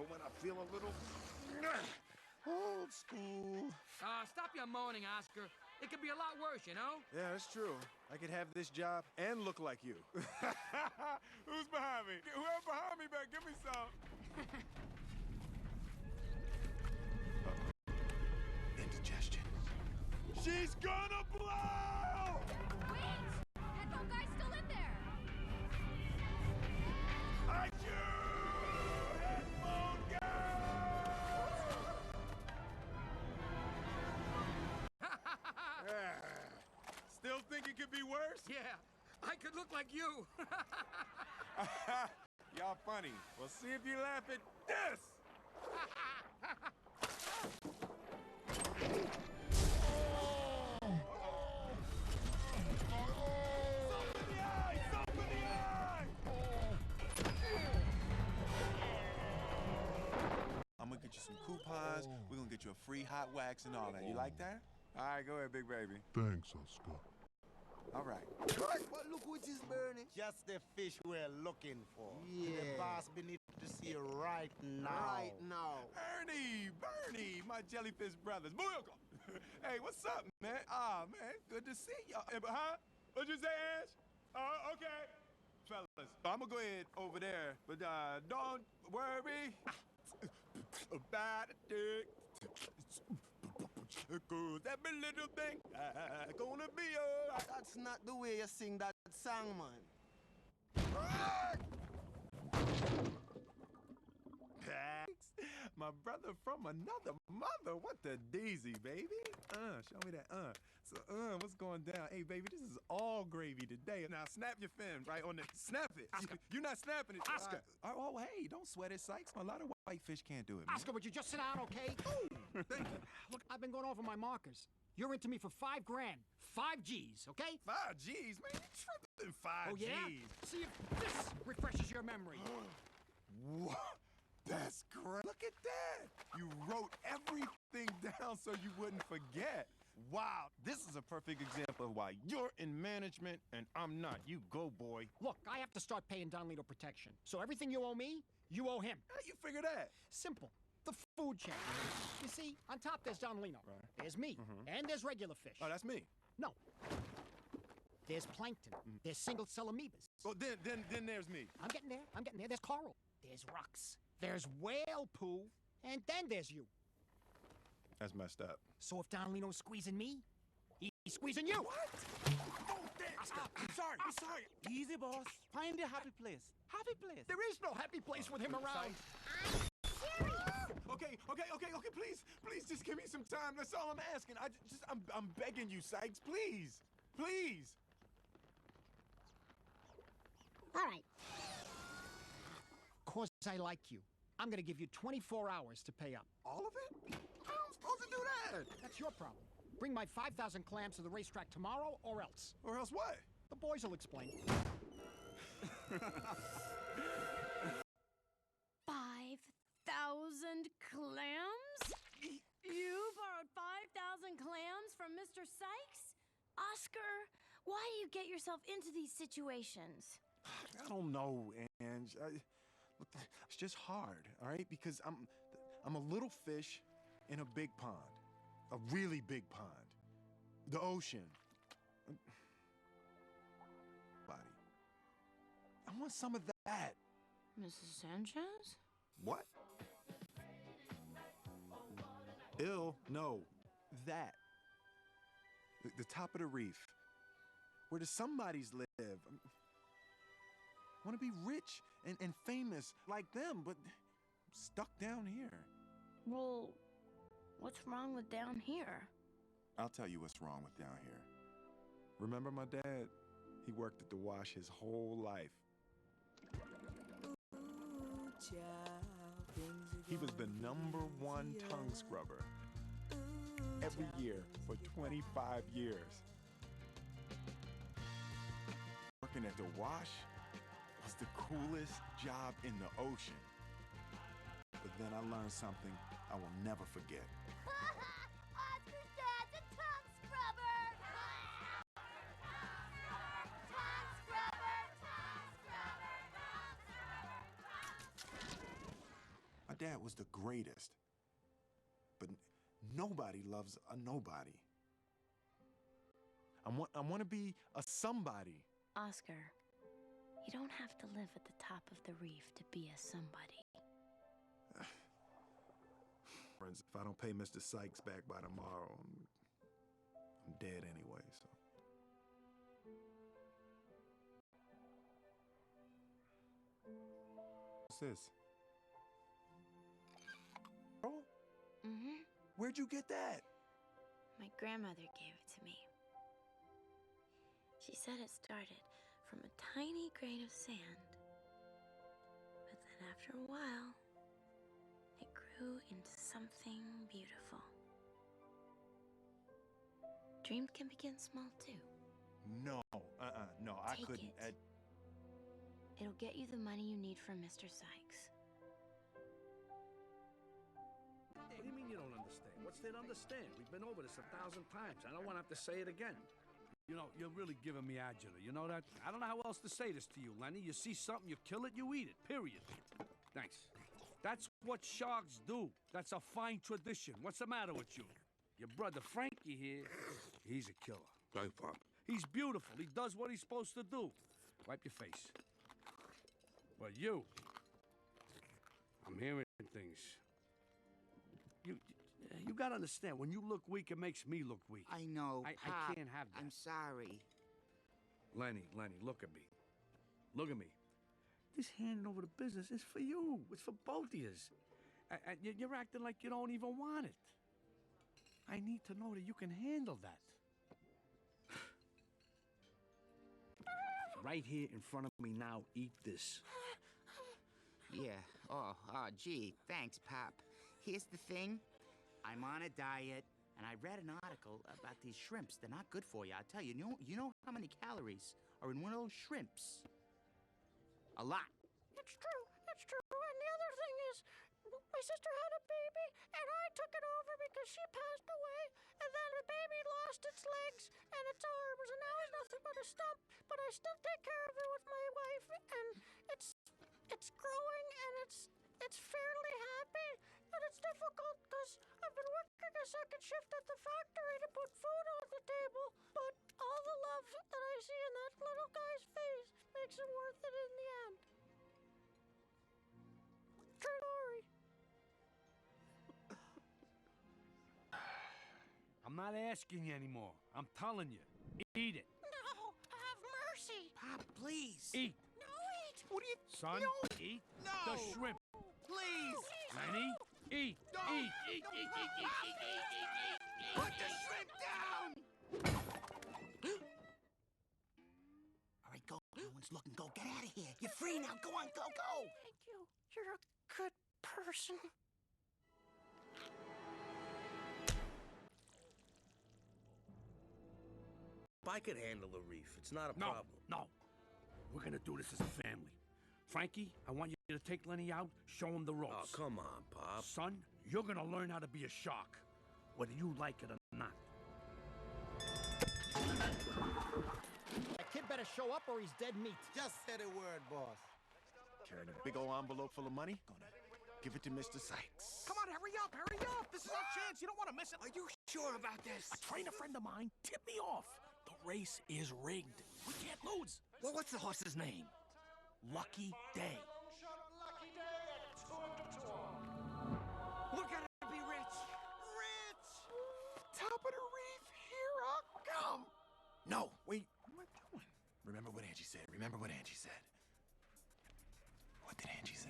for when I feel a little old school. Stop your moaning, Oscar. It could be a lot worse, you know? Yeah, that's true. I could have this job and look like you. Who's behind me? Whoever behind me better give me some. Indigestion. She's gonna blow! Wait! Headphone guy's still in there! I do! Headphone guy! Still think it could be worse? Yeah, I could look like you. Y'all funny. Well, see if you laugh at this. I'm gonna get you some coupons. We're gonna get you a free hot wax and all that. You like that? All right, go ahead, big baby. Thanks, Oscar. All right. But look what is burning. Just the fish we're looking for. Yeah. The boss beneath to see you right now. Right now. Bernie, my jellyfish brothers. Booyaka. Hey, what's up, man? Man, good to see y'all. Huh? What'd you say, Ash? Okay. Fellas, I'm gonna go ahead over there, but don't worry about it. Cause every little thing gonna be alright. That's not the way you sing that song, man. My brother from another mother. What the daisy, baby? Show me that. So, what's going down? Hey, baby, this is all gravy today. Now, snap your fin right on the. Snap it. Oscar. You're not snapping it. Oscar. Oh, hey, don't sweat it, Sykes. A lot of white fish can't do it, man. Oscar, would you just sit down, okay? Thank you. Look, I've been going over my markers. You're into me for $5 grand. 5 G's, okay? 5 G's, man. You tripping 5 Oh, yeah? G's. See if this refreshes your memory. What? That's great. Look at that. You wrote everything down so you wouldn't forget. Wow, this is a perfect example of why you're in management and I'm not. You go, boy. Look, I have to start paying Don Lito protection. So everything you owe me, you owe him. How you figure that? Simple. The food chain. You see, on top there's Don Lino. Right. There's me. And there's regular fish. Oh, that's me. No. There's plankton. There's single-cell amoebas. Well, then there's me. I'm getting there. There's coral. There's rocks. There's whale poo. And then there's you. That's messed up. So if Don Lino's squeezing me, he's squeezing you. What? Oh, I'm sorry. I'm sorry. Easy, boss. Find a happy place. Happy place. There is no happy place with him around. Okay, please just give me some time. That's all I'm asking. I'm begging you, Sykes, please. All right. 'Cause I like you, I'm gonna give you 24 hours to pay up. All of it? How am I supposed to do that? That's your problem. Bring my 5,000 clams to the racetrack tomorrow or else. Or else what? The boys will explain. 5,000 clams? You borrowed 5,000 clams from Mr. Sykes? Oscar, why do you get yourself into these situations? I don't know, Ange. Look, it's just hard, all right? Because I'm a little fish in a big pond. A really big pond. The ocean. Body. I want some of that. Mrs. Sanchez? What? Ill? No. That. The top of the reef. Where the somebodies live. I want to be rich and famous like them, but I'm stuck down here. Well, what's wrong with down here? I'll tell you what's wrong with down here. Remember my dad? He worked at the wash his whole life. He was the #1 tongue scrubber every year for 25 years. Working at the wash was the coolest job in the ocean. But then I learned something I will never forget. Oscar's dad's a tongue scrubber! dad was the greatest. But nobody loves a nobody. I want to be a somebody. Oscar, you don't have to live at the top of the reef to be a somebody. Friends, if I don't pay Mr. Sykes back by tomorrow, I'm dead anyway, so. What's this? Oh? Mm-hmm. Where'd you get that? My grandmother gave it to me. She said it started from a tiny grain of sand. But then after a while, it grew into something beautiful. Dreams can begin small too. No, no, I Take couldn't. it. It'll get you the money you need from Mr. Sykes. What do you mean you don't understand? What's there to understand? We've been over this 1,000 times. I don't want to have to say it again. You know, you're really giving me agita. You know that? I don't know how else to say this to you, Lenny. You see something, you kill it, you eat it. Period. Thanks. That's what sharks do. That's a fine tradition. What's the matter with you? Your brother Frankie here, he's a killer. Thanks, Pop. He's beautiful. He does what he's supposed to do. Wipe your face. But you, I'm hearing things. You gotta understand, when you look weak, it makes me look weak. I know, I Pop. can't have that. I'm sorry. Lenny, look at me. Look at me. This handing over the business is for you. It's for both of yous. You're acting like you don't even want it. I need to know that you can handle that. Right here in front of me now, eat this. Yeah. Oh, gee. Thanks, Pop. Here's the thing. I'm on a diet, and I read an article about these shrimps. They're not good for you. I'll tell you. You know how many calories are in one of those shrimps? A lot. It's true. It's true. And the other thing is, my sister had a baby, and I took it over because she passed away, and then the baby lost its legs and its arms, and now it's nothing but a stump. But I still take care of it with my wife, and it's growing, and it's fairly happy, but it's difficult because I've been working a second shift at the factory to put food on the table. But all the love that I see in that little guy's face makes it worth it in the end. True story. I'm not asking you anymore. I'm telling you. Eat it. No, have mercy. Pop, please. Eat. No, eat. What are you... Son, eat the shrimp. Please. Lenny, eat. Eat. Put the shrimp down! All right, go. No one's looking. Go. Get out of here. You're free now. Go on. Go. Thank you. You're a good person. I could handle the reef. It's not a problem. No. We're gonna do this as a family. Frankie, I want you to take Lenny out, show him the ropes. Oh, come on, Pop. Son, you're gonna learn how to be a shark, whether you like it or not. That kid better show up or he's dead meat. Just say the word, boss. Carrying a big old envelope full of money. Gonna give it to Mr. Sykes. Come on, hurry up. This is our chance. You don't want to miss it. Are you sure about this? A trainer friend of mine tipped me off. The race is rigged. We can't lose. Well, what's the horse's name? Lucky Day. We're gonna be rich. Top of the reef, here I come. No, wait, what am I doing? Remember what Angie said. What did Angie say?